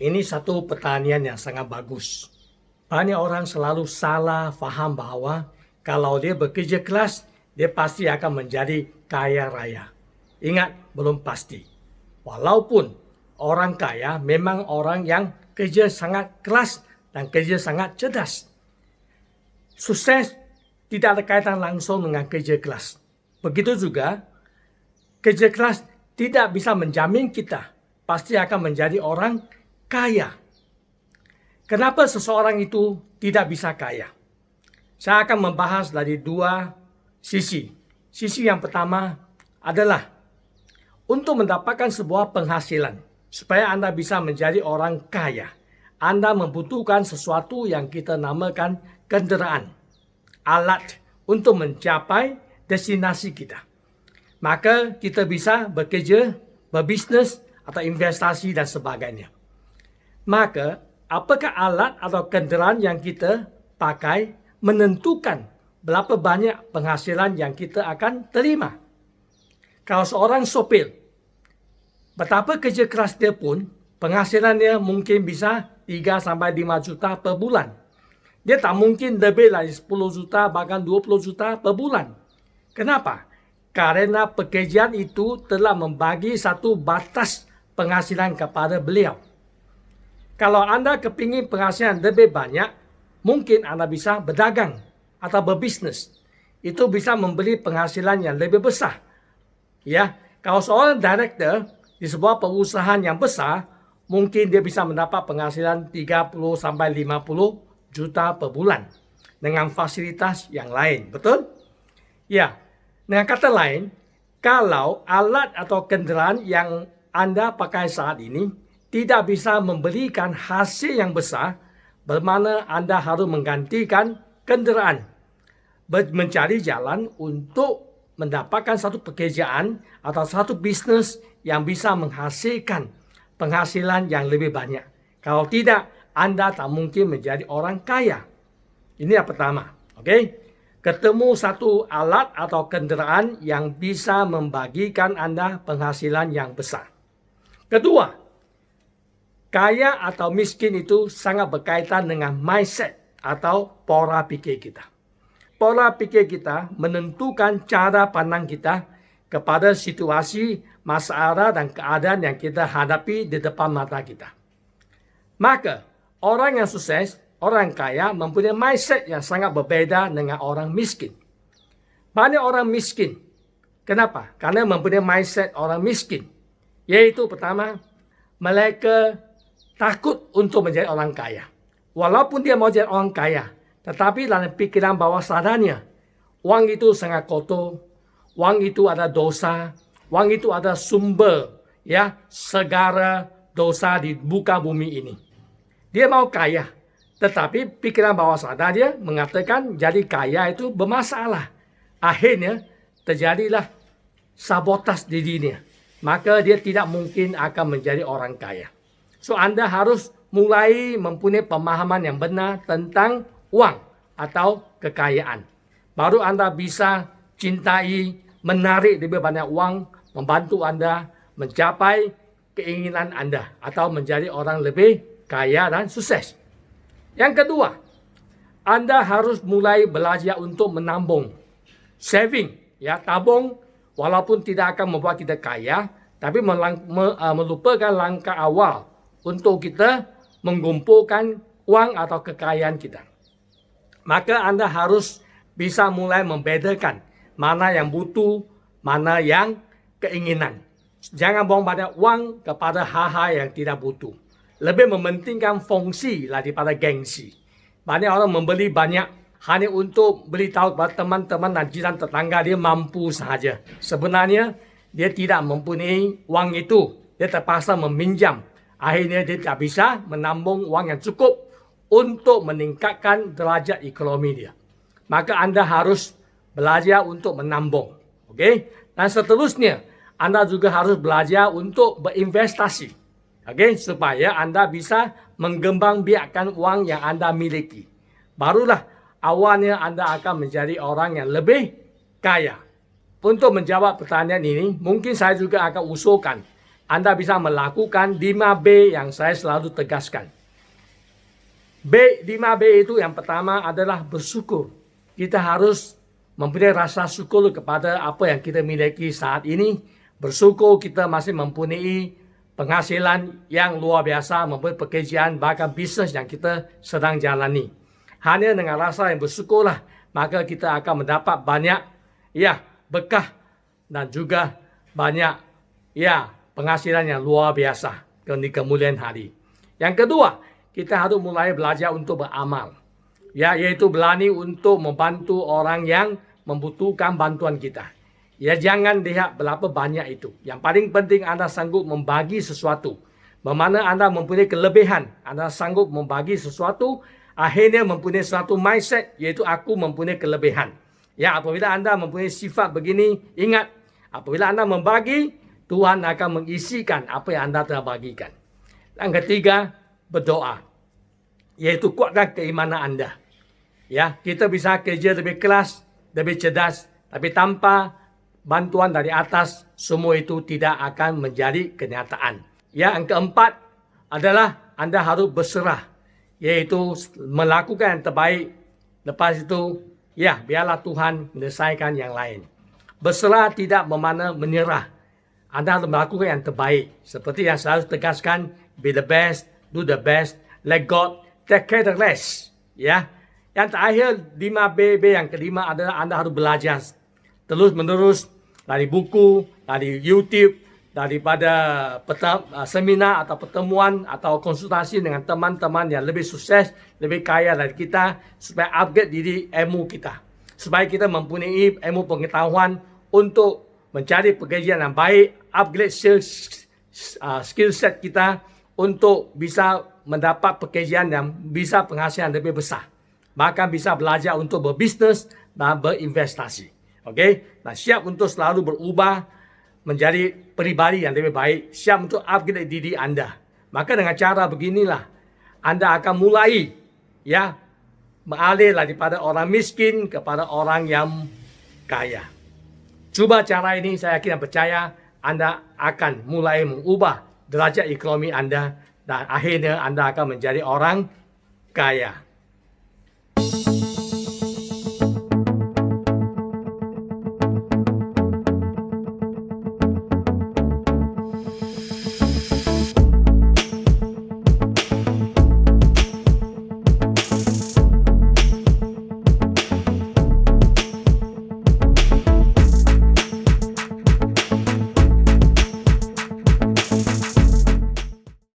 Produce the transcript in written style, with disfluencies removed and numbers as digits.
Ini satu pertanyaan yang sangat bagus. Banyak orang selalu salah faham bahwa kalau dia bekerja keras, dia pasti akan menjadi kaya raya. Ingat, belum pasti. Walaupun orang kaya memang orang yang kerja sangat keras dan kerja sangat cerdas. Sukses tidak ada kaitan langsung dengan kerja keras. Begitu juga, kerja keras tidak bisa menjamin kita pasti akan menjadi orang kaya. Kenapa seseorang itu tidak bisa kaya? Saya akan membahas dari dua sisi. Sisi yang pertama adalah untuk mendapatkan sebuah penghasilan. Supaya Anda bisa menjadi orang kaya, Anda membutuhkan sesuatu yang kita namakan kenderaan. Alat untuk mencapai destinasi kita. Maka kita bisa bekerja, berbisnes atau investasi dan sebagainya. Maka apakah alat atau kenderaan yang kita pakai menentukan berapa banyak penghasilan yang kita akan terima. Kalau seorang sopir, betapa kerja keras dia pun, penghasilannya mungkin bisa 3 sampai 5 juta per bulan. Dia tak mungkin lebih dari 10 juta bahkan 20 juta per bulan. Kenapa? Karena pekerjaan itu telah membagi satu batas penghasilan kepada beliau. Kalau Anda kepingin penghasilan lebih banyak, mungkin Anda bisa berdagang atau berbisnes. Itu bisa memberi penghasilan yang lebih besar. Ya, kalau seorang director di sebuah perusahaan yang besar, mungkin dia bisa mendapat penghasilan 30 sampai 50 juta per bulan dengan fasilitas yang lain. Betul? Ya. Dengan kata lain, kalau alat atau kenderaan yang Anda pakai saat ini tidak bisa memberikan hasil yang besar, bermakna Anda harus menggantikan kenderaan, mencari jalan untuk mendapatkan satu pekerjaan atau satu bisnis yang bisa menghasilkan penghasilan yang lebih banyak. Kalau tidak, Anda tak mungkin menjadi orang kaya. Ini yang pertama. Oke? Ketemu satu alat atau kenderaan yang bisa membagikan Anda penghasilan yang besar. Kedua, kaya atau miskin itu sangat berkaitan dengan mindset atau pola pikir kita. Pola pikir kita menentukan cara pandang kita kepada situasi, masalah dan keadaan yang kita hadapi di depan mata kita. Maka, orang yang sukses, orang kaya mempunyai mindset yang sangat berbeda dengan orang miskin. Banyak orang miskin. Kenapa? Karena mempunyai mindset orang miskin. Yaitu pertama, mereka takut untuk menjadi orang kaya. Walaupun dia mau jadi orang kaya, tetapi dalam pikiran bawah sadarnya, uang itu sangat kotor, uang itu ada dosa, uang itu ada sumber segala dosa di muka bumi ini. Dia mau kaya, tetapi pikiran bawah sadar dia mengatakan jadi kaya itu bermasalah. Akhirnya terjadilah sabotas di dirinya. Maka dia tidak mungkin akan menjadi orang kaya. So Anda harus mulai mempunyai pemahaman yang benar tentang uang atau kekayaan. Baru Anda bisa cintai, menarik lebih banyak uang, membantu Anda mencapai keinginan Anda atau menjadi orang lebih kaya dan sukses. Yang kedua, Anda harus mulai belajar untuk menabung. Saving, tabung, walaupun tidak akan membuat kita kaya, tapi melupakan langkah awal untuk kita mengumpulkan uang atau kekayaan kita. Maka Anda harus bisa mulai membedakan mana yang butuh, mana yang keinginan. Jangan buang banyak uang kepada hal-hal yang tidak butuh. Lebih mementingkan fungsi daripada gengsi. Banyak orang membeli banyak hanya untuk beritahu kepada teman-teman dan jiran tetangga dia mampu sahaja. Sebenarnya dia tidak mempunyai uang itu. Dia terpaksa meminjam. Akhirnya dia tidak bisa menabung uang yang cukup untuk meningkatkan derajat ekonomi dia. Maka Anda harus belajar untuk menabung. Okay? Dan seterusnya, Anda juga harus belajar untuk berinvestasi. Supaya Anda bisa mengembangbiakkan uang yang Anda miliki. Barulah awalnya Anda akan menjadi orang yang lebih kaya. Untuk menjawab pertanyaan ini, mungkin saya juga akan usulkan Anda bisa melakukan 5B yang saya selalu tegaskan. B, 5B itu yang pertama adalah bersyukur. Kita harus mempunyai rasa syukur kepada apa yang kita miliki saat ini. Bersyukur kita masih mempunyai penghasilan yang luar biasa, mempunyai pekerjaan, bahkan bisnes yang kita sedang jalani. Hanya dengan rasa yang bersyukurlah, maka kita akan mendapat banyak berkah dan juga banyak penghasilan yang luar biasa di kemudian hari. Yang kedua, kita harus mulai belajar untuk beramal. Yaitu berani untuk membantu orang yang membutuhkan bantuan kita. Jangan lihat berapa banyak itu. Yang paling penting Anda sanggup membagi sesuatu. Bermana Anda mempunyai kelebihan, Anda sanggup membagi sesuatu, akhirnya mempunyai suatu mindset, yaitu aku mempunyai kelebihan. Apabila Anda mempunyai sifat begini, ingat, apabila Anda membagi, Tuhan akan mengisikan apa yang Anda telah bagikan. Yang ketiga, berdoa. Yaitu kuatkan keimanan Anda. Kita bisa kerja lebih keras, lebih cerdas, tapi tanpa bantuan dari atas, semua itu tidak akan menjadi kenyataan. Yang keempat adalah Anda harus berserah, yaitu melakukan yang terbaik. Lepas itu, biarlah Tuhan menyelesaikan yang lain. Berserah tidak bermakna menyerah. Anda harus melakukan yang terbaik. Seperti yang selalu tegaskan, be the best, do the best, let God take care of the rest. Yang terakhir, 5B yang kelima adalah Anda harus belajar terus menerus dari buku, dari YouTube, daripada seminar atau pertemuan atau konsultasi dengan teman-teman yang lebih sukses, lebih kaya dari kita, supaya upgrade diri ilmu kita. Supaya kita mempunyai ilmu pengetahuan untuk mencari pekerjaan yang baik, upgrade skill set kita untuk bisa mendapat pekerjaan yang bisa penghasilan lebih besar. Bahkan bisa belajar untuk berbisnes dan berinvestasi. Nah, siap untuk selalu berubah menjadi pribadi yang lebih baik. Siap untuk upgrade diri Anda. Maka dengan cara beginilah, Anda akan mulai mengalir daripada orang miskin kepada orang yang kaya. Cuba cara ini, saya yakin dan percaya Anda akan mulai mengubah derajat ekonomi Anda dan akhirnya Anda akan menjadi orang kaya.